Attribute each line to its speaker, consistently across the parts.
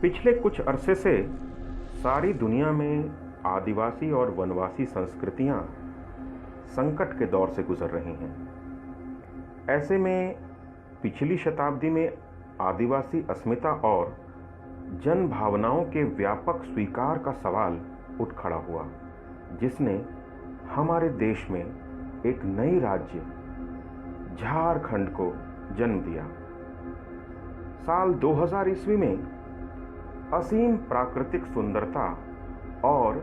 Speaker 1: पिछले कुछ अरसे से सारी दुनिया में आदिवासी और वनवासी संस्कृतियां संकट के दौर से गुजर रही हैं। ऐसे में पिछली शताब्दी में आदिवासी अस्मिता और जन भावनाओं के व्यापक स्वीकार का सवाल उठ खड़ा हुआ, जिसने हमारे देश में एक नई राज्य झारखंड को जन्म दिया। साल 2000 ईस्वी में असीम प्राकृतिक सुंदरता और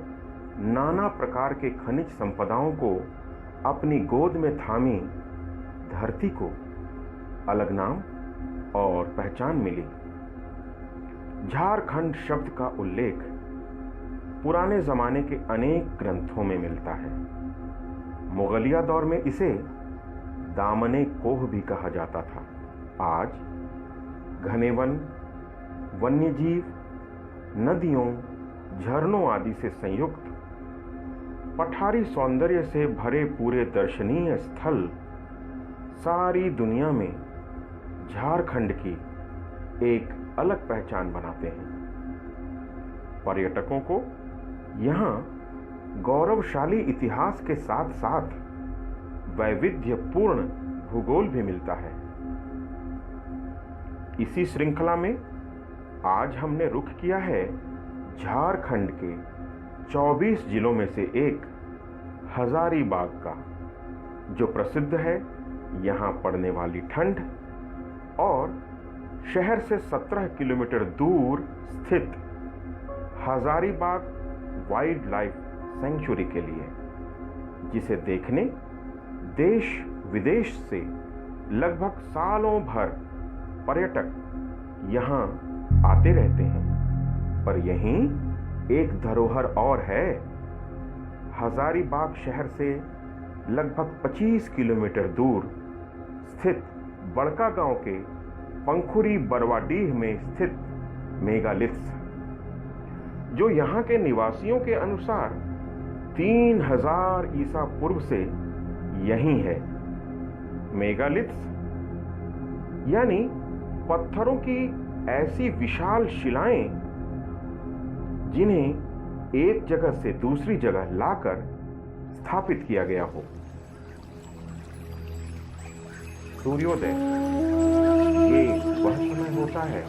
Speaker 1: नाना प्रकार के खनिज संपदाओं को अपनी गोद में थामी धरती को अलग नाम और पहचान मिली। झारखंड शब्द का उल्लेख पुराने जमाने के अनेक ग्रंथों में मिलता है। मुगलिया दौर में इसे दामने कोह भी कहा जाता था। आज घने वन, वन्यजीव, नदियों, झरनों आदि से संयुक्त पठारी सौंदर्य से भरे पूरे दर्शनीय स्थल सारी दुनिया में झारखंड की एक अलग पहचान बनाते हैं। पर्यटकों को यहाँ गौरवशाली इतिहास के साथ साथ वैविध्यपूर्ण भूगोल भी मिलता है। इसी श्रृंखला में आज हमने रुख किया है झारखंड के 24 जिलों में से एक हजारीबाग का, जो प्रसिद्ध है यहाँ पड़ने वाली ठंड और शहर से 17 किलोमीटर दूर स्थित हजारीबाग वाइल्ड लाइफ सेंचुरी के लिए, जिसे देखने देश विदेश से लगभग सालों भर पर्यटक यहाँ आते रहते हैं। पर यहीं एक धरोहर और है। हजारीबाग शहर से लगभग 25 किलोमीटर दूर स्थित बड़का गांव के पंखुरी बरवाडीह में स्थित मेगालिथ्स, जो यहाँ के निवासियों के अनुसार 3000 ईसा पूर्व से यहीं है। मेगालिथ्स यानी पत्थरों की ऐसी विशाल शिलाएं जिन्हें एक जगह से दूसरी जगह लाकर स्थापित किया गया हो। सूर्योदय ये वह समय होता है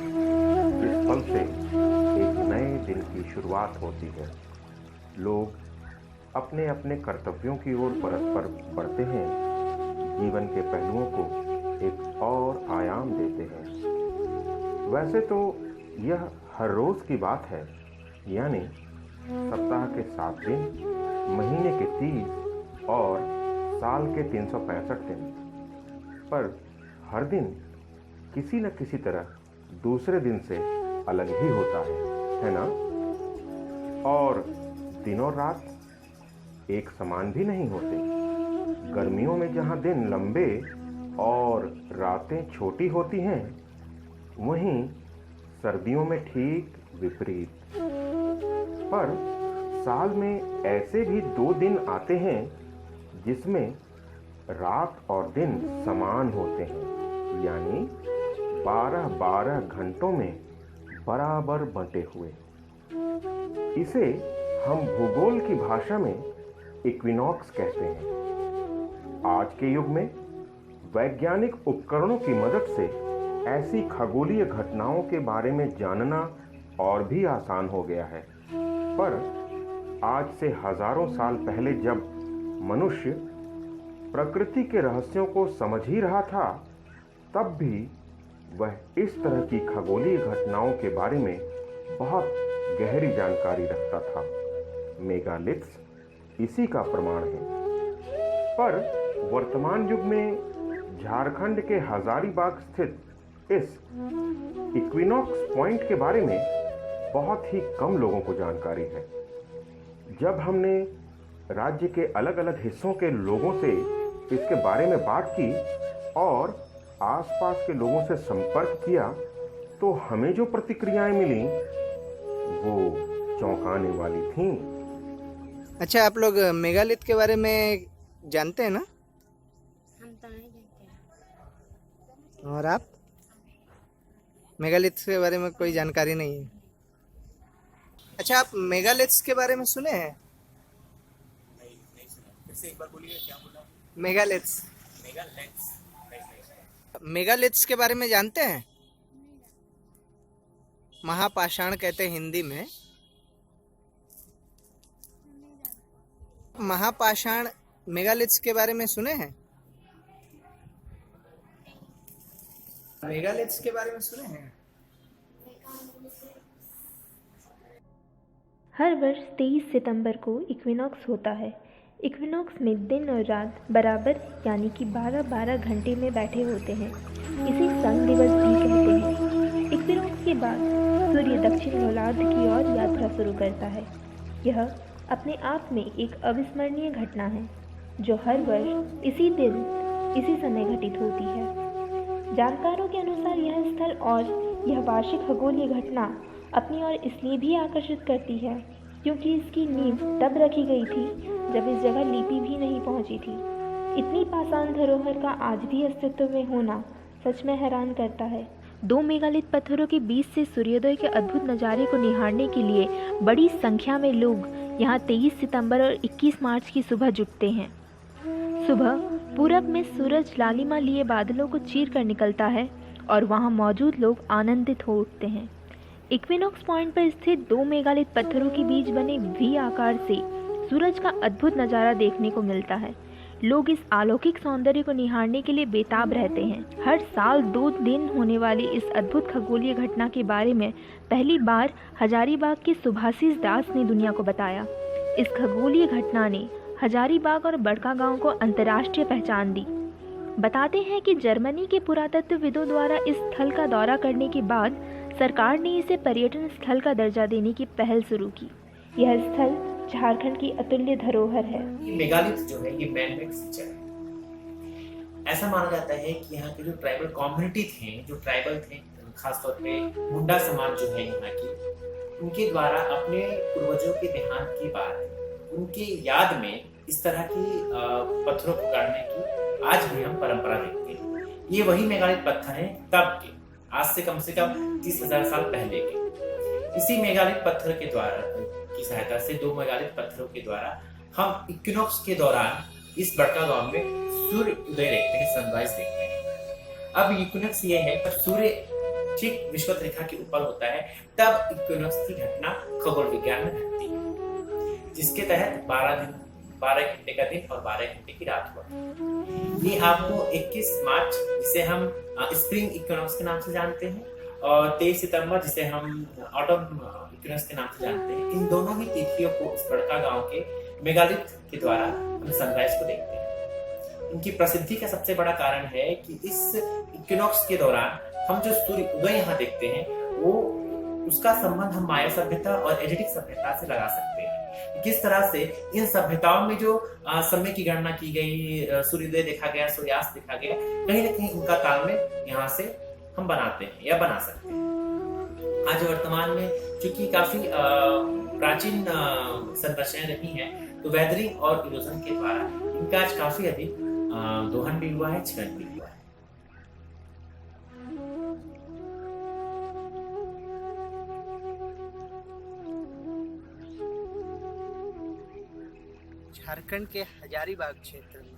Speaker 1: जिस पल से एक नए दिन की शुरुआत होती है। लोग अपने अपने कर्तव्यों की ओर परस्पर बढ़ते हैं, जीवन के पहलुओं को एक और आयाम देते हैं। वैसे तो यह हर रोज की बात है, यानी सप्ताह के 7 दिन, महीने के 30 और साल के 365 दिन, पर हर दिन किसी न किसी तरह दूसरे दिन से अलग ही होता है ना? और दिन और रात एक समान भी नहीं होते। गर्मियों में जहाँ दिन लंबे और रातें छोटी होती हैं, वहीं सर्दियों में ठीक विपरीत। पर साल में ऐसे भी 2 दिन आते हैं जिसमें रात और दिन समान होते हैं, यानी 12-12 घंटों में बराबर बंटे हुए। इसे हम भूगोल की भाषा में इक्विनॉक्स कहते हैं। आज के युग में वैज्ञानिक उपकरणों की मदद से ऐसी खगोलीय घटनाओं के बारे में जानना और भी आसान हो गया है। पर आज से हजारों साल पहले जब मनुष्य प्रकृति के रहस्यों को समझ ही रहा था, तब भी वह इस तरह की खगोलीय घटनाओं के बारे में बहुत गहरी जानकारी रखता था। मेगालिथ्स इसी का प्रमाण है। पर वर्तमान युग में झारखंड के हजारीबाग स्थित इस इक्विनॉक्स पॉइंट के बारे में बहुत ही कम लोगों को जानकारी है। जब हमने राज्य के अलग अलग हिस्सों के लोगों से इसके बारे में बात की और आसपास के लोगों से संपर्क किया, तो हमें जो प्रतिक्रियाएं मिली वो चौंकाने वाली थीं।
Speaker 2: अच्छा, आप लोग मेगालिथ के बारे में जानते हैं ना?
Speaker 3: हम तो नहीं जानते हैं।
Speaker 2: और आप? मेगालिथ के बारे में कोई जानकारी नहीं है? अच्छा, आप मेगालिथ्स के बारे में सुने हैं?
Speaker 4: नहीं सुना, फिर से एक बार बोलिए, क्या बोला?
Speaker 2: मेगालिथ्स।
Speaker 4: मेगालिथ्स? नहीं सुना।
Speaker 2: मेगालिथ्स के बारे में जानते हैं? महापाषाण कहते हैं हिंदी में। महापाषाण मेगालिथ्स के बारे में सुने हैं? मेगालिथ्स के बारे में सुने हैं?
Speaker 5: हर वर्ष 23 सितंबर को इक्विनॉक्स होता है। इक्विनॉक्स में दिन और रात बराबर यानी कि 12-12 घंटे में बैठे होते हैं। इसे सन दिवस भी कहते हैं। इक्विनॉक्स के बाद सूर्य दक्षिण गोलार्ध की ओर यात्रा शुरू करता है। यह अपने आप में एक अविस्मरणीय घटना है जो हर वर्ष इसी दिन इसी समय घटित होती है। जानकारों के अनुसार यह स्थल और यह वार्षिक खगोलीय घटना अपनी ओर इसलिए भी आकर्षित करती है क्योंकि इसकी नींव तब रखी गई थी जब इस जगह लिपि भी नहीं पहुंची थी। इतनी पाषाण धरोहर का आज भी अस्तित्व में होना सच में हैरान करता है। 2 मेगालिथ पत्थरों के बीच से सूर्योदय के अद्भुत नज़ारे को निहारने के लिए बड़ी संख्या में लोग यहाँ 23 सितंबर और 21 मार्च की सुबह जुटते हैं। सुबह पूरब में सूरज लालिमा लिए बादलों को चीर कर निकलता है और वहाँ मौजूद लोग आनंदित हो उठते हैं। इक्विनॉक्स पॉइंट पर स्थित 2 मेगालिथ पत्थरों के बीच बने वी आकार से सूरज का अद्भुत नज़ारा देखने को मिलता है। लोग इस अलौकिक सौंदर्य को निहारने के लिए बेताब रहते हैं। हर साल 2 दिन होने वाली इस अद्भुत खगोलीय घटना के बारे में पहली बार हजारीबाग के सुभाषिस दास ने दुनिया को बताया। इस खगोलीय घटना ने हजारीबाग और बड़कागांव को अंतर्राष्ट्रीय पहचान दी। बताते हैं कि जर्मनी के पुरातत्वविदों द्वारा इस स्थल का दौरा करने के बाद सरकार ने इसे पर्यटन स्थल का दर्जा देने की पहल शुरू की। यह स्थल झारखंड की अतुल्य धरोहर है।
Speaker 4: ये मेगालिथ जो है ये मैन मेड फीचर है। ऐसा माना जाता है कि यहाँ के जो ट्राइबल कम्युनिटी थे, जो ट्राइबल थे, खासतौर पे मुंडा समाज जो है यहाँ की, उनके द्वारा अपने पूर्वजों के देहांत के बाद उनके याद में इस तरह की पत्थरों को गाड़ने की आज भी हम परंपरा देखते हैं। ये वही मेगालिथ पत्थर हैं तब के, आज से कम 30,000 साल पहले के। इसी मेगालिथ पत्थर के द्वारा की सहायता से 2 मेगालिथ पत्थरों के द्वारा हम इक्विनॉक्स के दौरान इस बड़कागांव में सूर्य उदय देखते हैं, सनराइज देखते हैं। अब इक्विनॉक्स ये है जब सूर्य ठीक विषुवत रेखा के ऊपर होता है तब इक्विनॉक्स की घटना खगोल विज्ञान में घटती है, जिसके तहत 12 घंटे का दिन और 12 घंटे की रात हुआ। ये आपको 21 मार्च जिसे हम स्प्रिंग इक्विनॉक्स के नाम से जानते हैं और 23 सितंबर जिसे हम ऑटम इक्विनॉक्स के नाम से जानते हैं, इन दोनों ही तिथियों को इस बड़कागांव के मेगालिथ के द्वारा हम सनराइज को देखते हैं। इनकी प्रसिद्धि का सबसे बड़ा कारण है कि इस इक्विनॉक्स के दौरान हम जो सूर्य उदय यहाँ देखते हैं वो उसका संबंध हम माया सभ्यता और एजेटिक सभ्यता से लगा सकते हैं। किस तरह से इन सभ्यताओं में जो समय की गणना की गई, सूर्योदय देखा गया, सूर्यास्त देखा गया, कहीं ना कहीं उनका तालमेल यहाँ से हम बनाते हैं या बना सकते हैं। आज वर्तमान में चूंकि काफी प्राचीन संरचनाएं रही हैं, तो वेदरिंग और इरोजन के द्वारा इनका आज काफी अधिक दोहन भी हुआ है, क्षरण भी हुआ है।
Speaker 2: झारखंड के हजारीबाग क्षेत्र में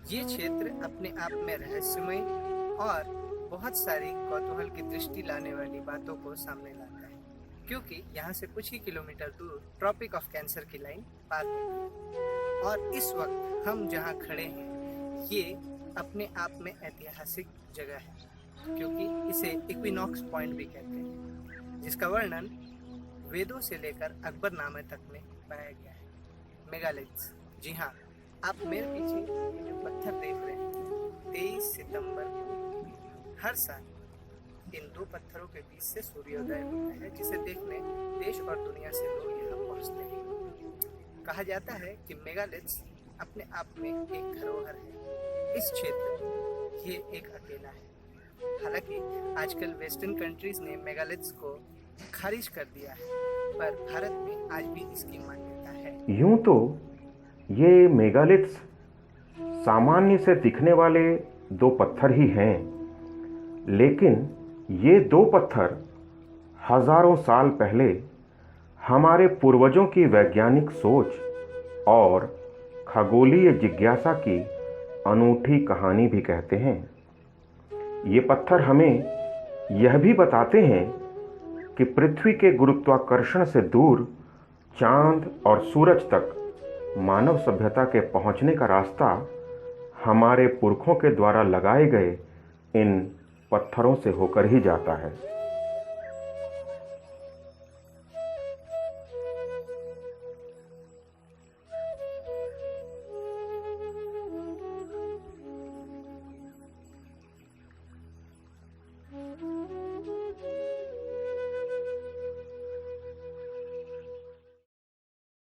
Speaker 2: ये क्षेत्र अपने आप में रहस्यमय और बहुत सारी कौतूहल की दृष्टि लाने वाली बातों को सामने लाता है, क्योंकि यहाँ से कुछ ही किलोमीटर दूर ट्रॉपिक ऑफ कैंसर की लाइन पार होती है। और इस वक्त हम जहाँ खड़े हैं ये अपने आप में ऐतिहासिक जगह है, क्योंकि इसे इक्विनॉक्स पॉइंट भी कहते हैं, जिसका वर्णन वेदों से लेकर अकबरनामे तक में पाया गया है। मेगालिथ्स, जी हाँ, आप मेरे पीछे ये जो पत्थर देख रहे हैं, 23 सितंबर को हर साल इन 2 पत्थरों के बीच से सूर्योदय होता है, जिसे देखने देश और दुनिया से लोग यहाँ पहुँचते हैं। कहा जाता है कि मेगालिथ्स अपने आप में एक धरोहर है। इस क्षेत्र में ये एक अकेला है। हालांकि आजकल वेस्टर्न कंट्रीज ने मेगालिथ्स को खारिज कर दिया है, पर भारत में आज भी इसकी मान्यता है।
Speaker 1: यूं तो ये मेगालिथ्स सामान्य से दिखने वाले 2 पत्थर ही हैं, लेकिन ये 2 पत्थर हजारों साल पहले हमारे पूर्वजों की वैज्ञानिक सोच और खगोलीय जिज्ञासा की अनूठी कहानी भी कहते हैं। ये पत्थर हमें यह भी बताते हैं कि पृथ्वी के गुरुत्वाकर्षण से दूर चांद और सूरज तक मानव सभ्यता के पहुंचने का रास्ता हमारे पुरखों के द्वारा लगाए गए इन पत्थरों से होकर ही जाता है।